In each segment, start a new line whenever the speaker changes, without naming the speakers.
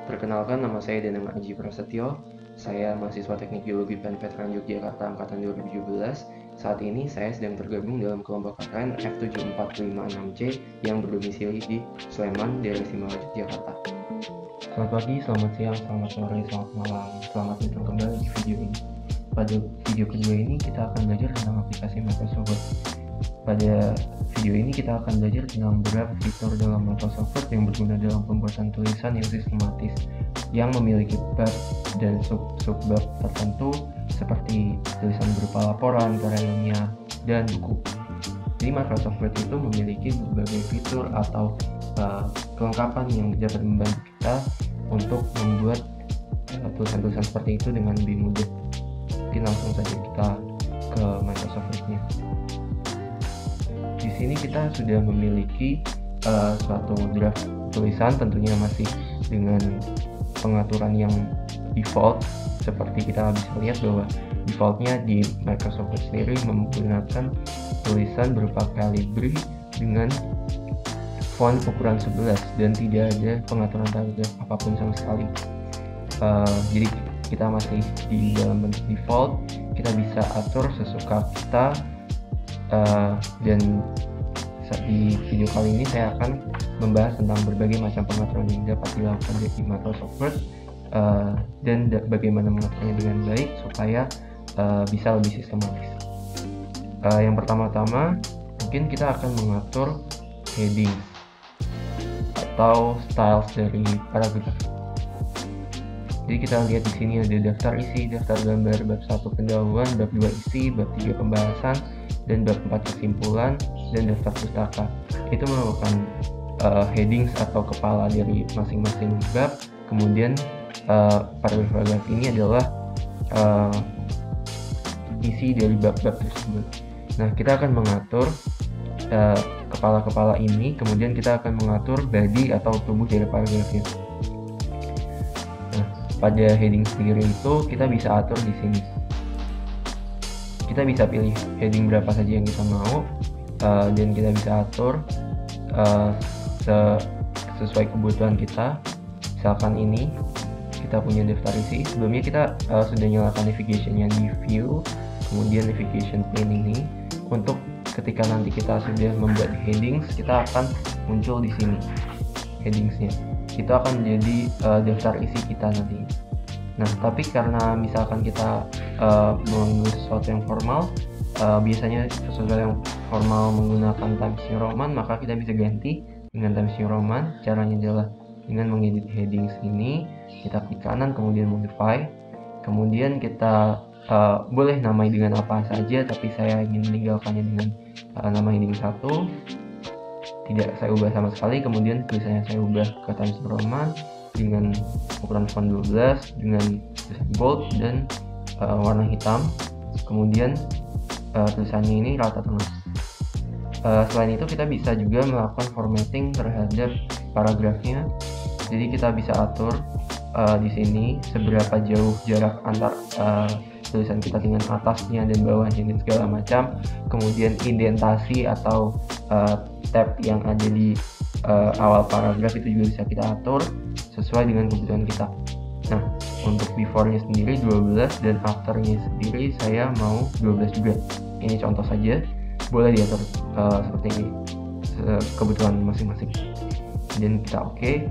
Perkenalkan, nama saya Danang Aji Prasetyo. Saya mahasiswa Teknik Geologi UPN Veteran Yogyakarta angkatan 2017. Saat ini saya sedang tergabung dalam kelompok KKN F74556C yang berdomisili di Sleman, Daerah Istimewa Yogyakarta. Selamat pagi, selamat siang, selamat sore, selamat malam. Selamat datang kembali di video ini. Pada video kedua ini kita akan belajar tentang aplikasi Microsoft Word. Pada video ini kita akan belajar tentang beberapa fitur dalam Microsoft Word yang berguna dalam pembuatan tulisan yang sistematis, yang memiliki bab dan sub-bab tertentu seperti tulisan berupa laporan, karya ilmiah, dan buku. Jadi Microsoft Word itu memiliki berbagai fitur atau kelengkapan yang dapat membantu kita untuk membuat tulisan-tulisan seperti itu dengan lebih mudah. Mungkin langsung saja kita ke Microsoft Word-nya. Di sini kita sudah memiliki suatu draft tulisan, tentunya masih dengan pengaturan yang default. Seperti kita bisa lihat bahwa defaultnya di Microsoft Word sendiri menggunakan tulisan berupa Calibri dengan font ukuran 11 dan tidak ada pengaturan paragraf apapun sama sekali. Jadi kita masih di dalam bentuk default. Kita bisa atur sesuka kita. Dan di video kali ini saya akan membahas tentang berbagai macam pengaturan yang dapat dilakukan di Microsoft Word dan bagaimana mengaturnya dengan baik supaya bisa lebih sistematis. Yang pertama-tama mungkin kita akan mengatur heading atau styles dari paragraf. Jadi kita lihat di sini ada daftar isi, daftar gambar, bab 1 pendahuluan, bab 2 isi, bab 3 pembahasan, dan bab 4 kesimpulan, dan daftar pustaka. Itu merupakan headings atau kepala dari masing-masing bab. Kemudian paragraf ini adalah isi dari bab-bab tersebut. Nah, kita akan mengatur kepala-kepala ini, kemudian kita akan mengatur body atau tubuh dari paragrafnya. Nah, pada heading sendiri itu kita bisa atur di sini. Kita bisa pilih heading berapa saja yang kita mau, dan kita bisa atur sesuai kebutuhan kita. Misalkan ini kita punya daftar isi. Sebelumnya kita sudah nyalakan navigation-nya di view, kemudian navigation pane ini. Untuk ketika nanti kita sudah membuat headings, kita akan muncul di sini headingsnya. Itu akan menjadi daftar isi kita nanti. Nah, tapi karena misalkan kita mengambil sesuatu yang formal, biasanya sesuatu yang formal menggunakan Times New Roman, maka kita bisa ganti dengan Times New Roman. Caranya adalah dengan mengedit headings ini, kita klik kanan, kemudian modify, kemudian kita boleh namai dengan apa saja, tapi saya ingin meninggalkannya dengan nama heading 1. Tidak saya ubah sama sekali. Kemudian tulisannya saya ubah ke Times New Roman dengan ukuran font 12 dengan tulisan bold dan warna hitam. Kemudian tulisannya ini rata tengah. Selain itu kita bisa juga melakukan formatting terhadap paragrafnya. Jadi kita bisa atur di sini seberapa jauh jarak antar tulisan kita dengan atasnya dan bawahnya dan segala macam. Kemudian indentasi atau tab yang ada di awal paragraf itu juga bisa kita atur sesuai dengan kebutuhan kita. Nah, untuk before-nya sendiri 12 dan after-nya sendiri saya mau 12 juga. Ini contoh saja, boleh diatur seperti ini kebutuhan masing-masing. Dan kita oke.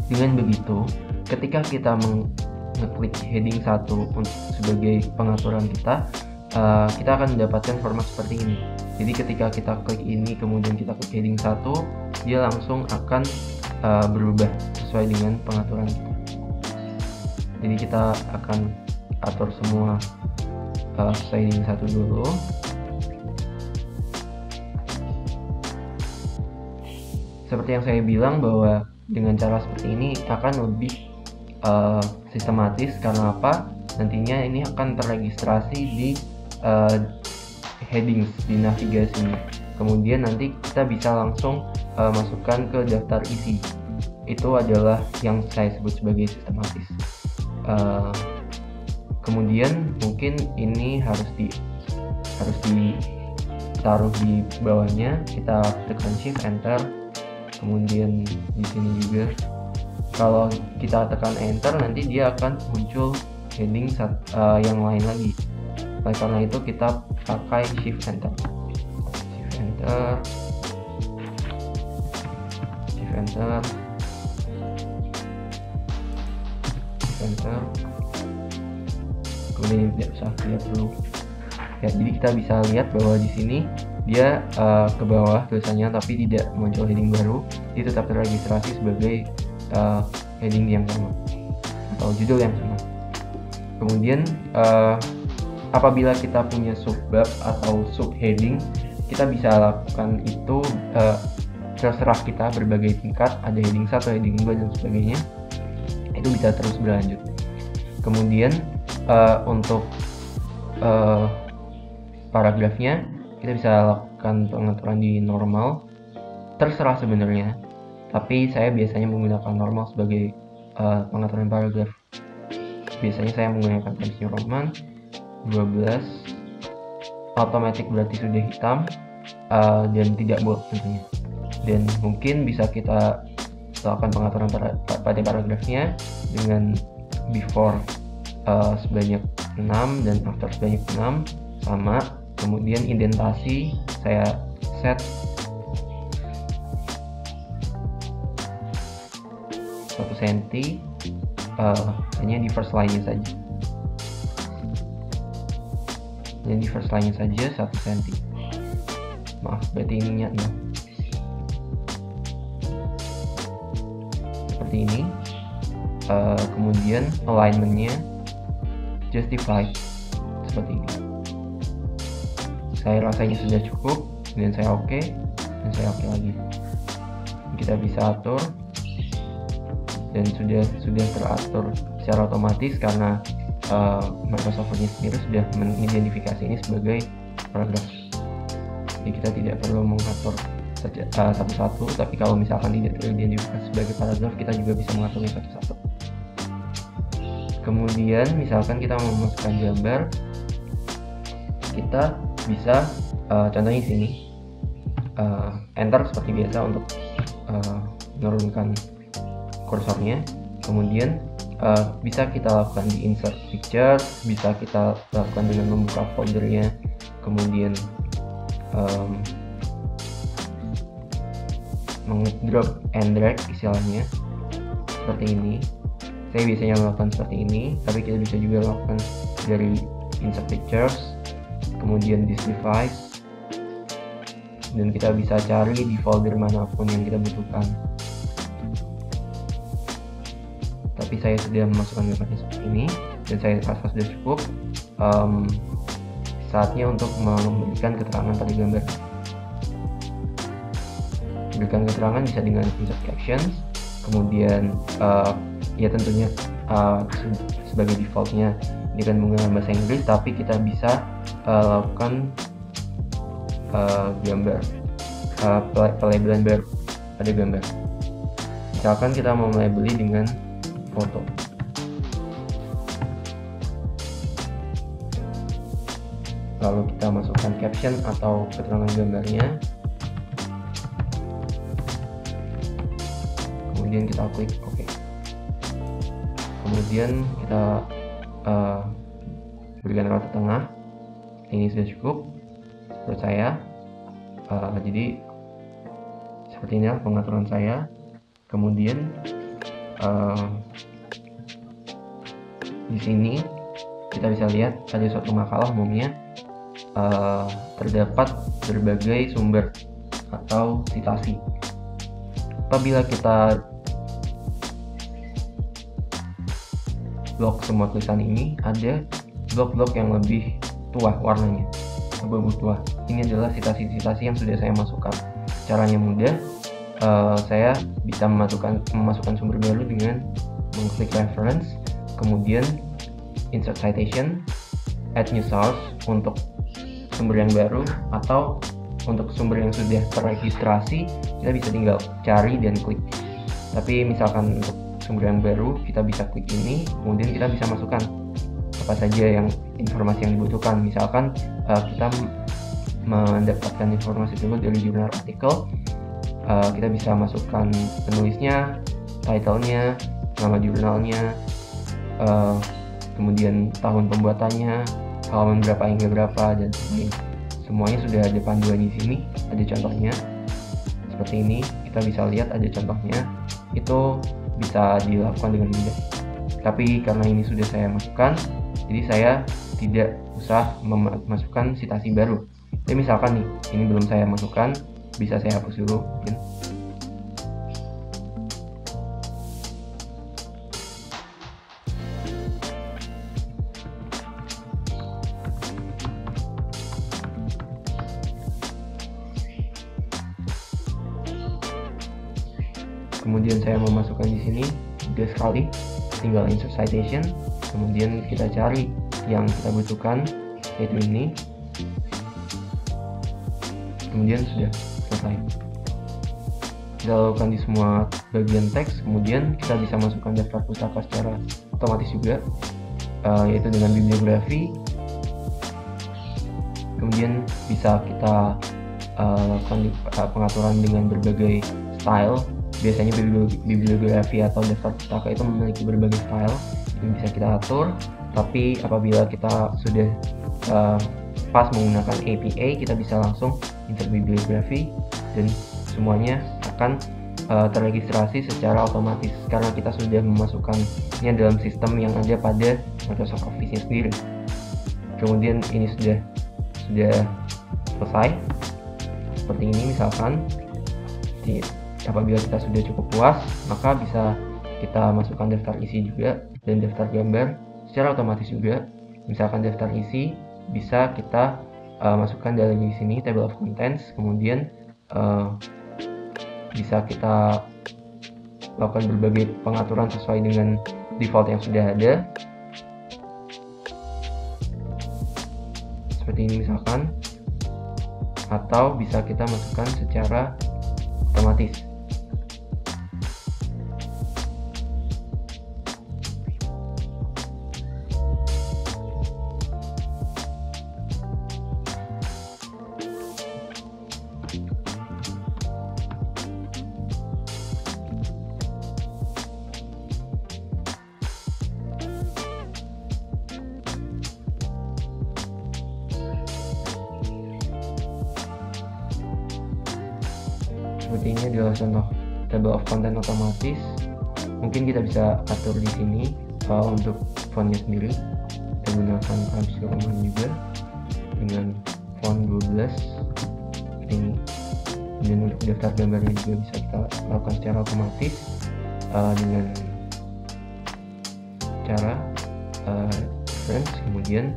Dengan begitu, ketika kita mengeklik heading 1 sebagai pengaturan kita akan mendapatkan format seperti ini. Jadi ketika kita klik ini kemudian kita klik heading 1, dia langsung akan berubah sesuai dengan pengaturan kita. Jadi kita akan atur semua heading 1 dulu. Seperti yang saya bilang bahwa dengan cara seperti ini akan lebih sistematis. Karena apa? Nantinya ini akan terregistrasi di headings di navigasinya. Kemudian nanti kita bisa langsung masukkan ke daftar isi. Itu adalah yang saya sebut sebagai sistematis. Kemudian mungkin ini harus ditaruh di bawahnya. Kita tekan shift enter, kemudian di sini juga kalau kita tekan enter nanti dia akan muncul heading yang lain lagi. Oleh karena itu kita pakai shift enter, kemudian tidak usah lihat dulu ya. Jadi kita bisa lihat bahwa di sini dia ke bawah tulisannya tapi tidak muncul heading baru, dia tetap terregistrasi sebagai heading yang sama atau judul yang sama. Kemudian apabila kita punya subbab atau subheading, kita bisa lakukan itu terserah kita, berbagai tingkat, ada heading 1, heading 2 dan sebagainya, itu bisa terus berlanjut. Kemudian untuk paragrafnya kita bisa lakukan pengaturan di normal, terserah sebenarnya, tapi saya biasanya menggunakan normal sebagai pengaturan paragraf. Biasanya saya menggunakan Times New Roman 12, automatic berarti sudah hitam, dan tidak bold tentunya. Dan mungkin bisa kita lakukan pengaturan pada paragrafnya dengan before sebanyak 6 dan after sebanyak 6 sama. Kemudian indentasi saya set 1 cm, hanya di first line-nya saja. Hanya di first line-nya saja 1 cm. Maaf, berarti ininya 0. Seperti ini. Kemudian alignment-nya justified seperti ini. Saya rasanya sudah cukup, dan saya oke, dan saya oke lagi. Kita bisa atur, dan sudah teratur secara otomatis karena Microsoft Word sendiri sudah mengidentifikasi ini sebagai paragraf. Jadi kita tidak perlu mengatur satu-satu, tapi kalau misalkan tidak teridentifikasi sebagai paragraf, kita juga bisa mengaturnya satu-satu. Kemudian misalkan kita mau memasukkan gambar, kita bisa contohnya di sini enter seperti biasa untuk menurunkan kursornya. Kemudian bisa kita lakukan di insert picture, bisa kita lakukan dengan membuka foldernya, kemudian drag and drag istilahnya seperti ini. Saya biasanya melakukan seperti ini, tapi kita bisa juga lakukan dari insert pictures, kemudian this device, dan kita bisa cari di folder manapun yang kita butuhkan. Tapi saya sudah memasukkan gambarnya seperti ini, dan saya rasa sudah cukup. Saatnya untuk memberikan keterangan pada gambar. Berikan keterangan bisa dengan insert captions, kemudian ya tentunya sebagai defaultnya ini kan menggunakan bahasa Inggris, tapi kita bisa lakukan gambar pelabelan baru pada gambar. Misalkan kita mau melabeli dengan foto, lalu kita masukkan caption atau keterangan gambarnya, kemudian kita klik OK. Kemudian kita berikan rata tengah. Ini sudah cukup menurut saya. Jadi seperti inilah pengaturan saya. Kemudian di sini kita bisa lihat ada suatu makalah umumnya terdapat berbagai sumber atau citasi. Apabila kita blok semua tulisan ini, ada blok-blok yang lebih tua warnanya, abu-abu tua. Ini adalah citasi-citasi yang sudah saya masukkan. Caranya mudah, saya bisa memasukkan sumber baru dengan mengklik reference, kemudian insert citation, add new source untuk sumber yang baru, atau untuk sumber yang sudah terregistrasi kita bisa tinggal cari dan klik. Tapi misalkan untuk sumber yang baru kita bisa klik ini, kemudian kita bisa masukkan apa saja yang informasi yang dibutuhkan. Misalkan kita mendapatkan informasi tersebut dari jurnal artikel, kita bisa masukkan penulisnya, title-nya, nama jurnalnya, kemudian tahun pembuatannya, halaman berapa hingga berapa, dan semuanya sudah ada panduan di sini. Ada contohnya seperti ini, kita bisa lihat ada contohnya. Itu bisa dilakukan dengan mudah. Tapi karena ini sudah saya masukkan, jadi saya tidak usah memasukkan citasi baru. Jadi misalkan nih, ini belum saya masukkan, bisa saya hapus dulu mungkin. Kemudian saya memasukkan di sini mudah sekali, tinggal insert citation, kemudian kita cari yang kita butuhkan, yaitu ini, kemudian sudah selesai. Kita lakukan di semua bagian teks, kemudian kita bisa masukkan daftar pustaka secara otomatis juga, yaitu dengan bibliografi. Kemudian bisa kita lakukan pengaturan dengan berbagai style. Biasanya bibliografi atau daftar pustaka itu memiliki berbagai style yang bisa kita atur, tapi apabila kita sudah pas menggunakan APA, kita bisa langsung insert bibliografi dan semuanya akan terregistrasi secara otomatis karena kita sudah memasukkannya dalam sistem yang ada pada Microsoft Office-nya sendiri. Kemudian ini sudah selesai seperti ini. Misalkan apabila kita sudah cukup puas, maka bisa kita masukkan daftar isi juga dan daftar gambar secara otomatis juga. Misalkan daftar isi bisa kita masukkan dari sini table of contents, kemudian bisa kita lakukan berbagai pengaturan sesuai dengan default yang sudah ada. Seperti ini misalkan, atau bisa kita masukkan secara otomatis. Seperti ini adalah contoh table of content otomatis. Mungkin kita bisa atur di sini untuk fontnya sendiri. Kita gunakan Times New Roman juga dengan font 12 seperti ini. Dan untuk daftar gambarnya juga bisa kita lakukan secara otomatis dengan cara reference, kemudian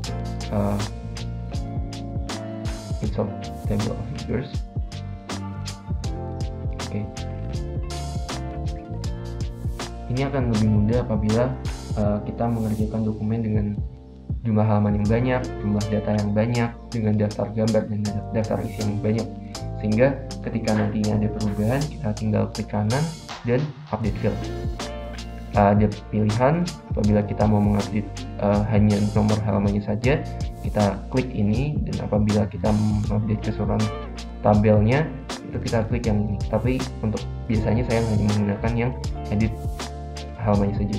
insert table of figures. Ini akan lebih mudah apabila kita mengerjakan dokumen dengan jumlah halaman yang banyak, jumlah data yang banyak, dengan daftar gambar dan daftar isi yang banyak. Sehingga ketika nantinya ada perubahan, kita tinggal klik kanan dan update field. Ada pilihan apabila kita mau mengupdate hanya nomor halamannya saja, kita klik ini, dan apabila kita mengupdate keseluruhan tabelnya, itu kita klik yang ini. Tapi untuk biasanya saya hanya menggunakan yang edit halamannya saja.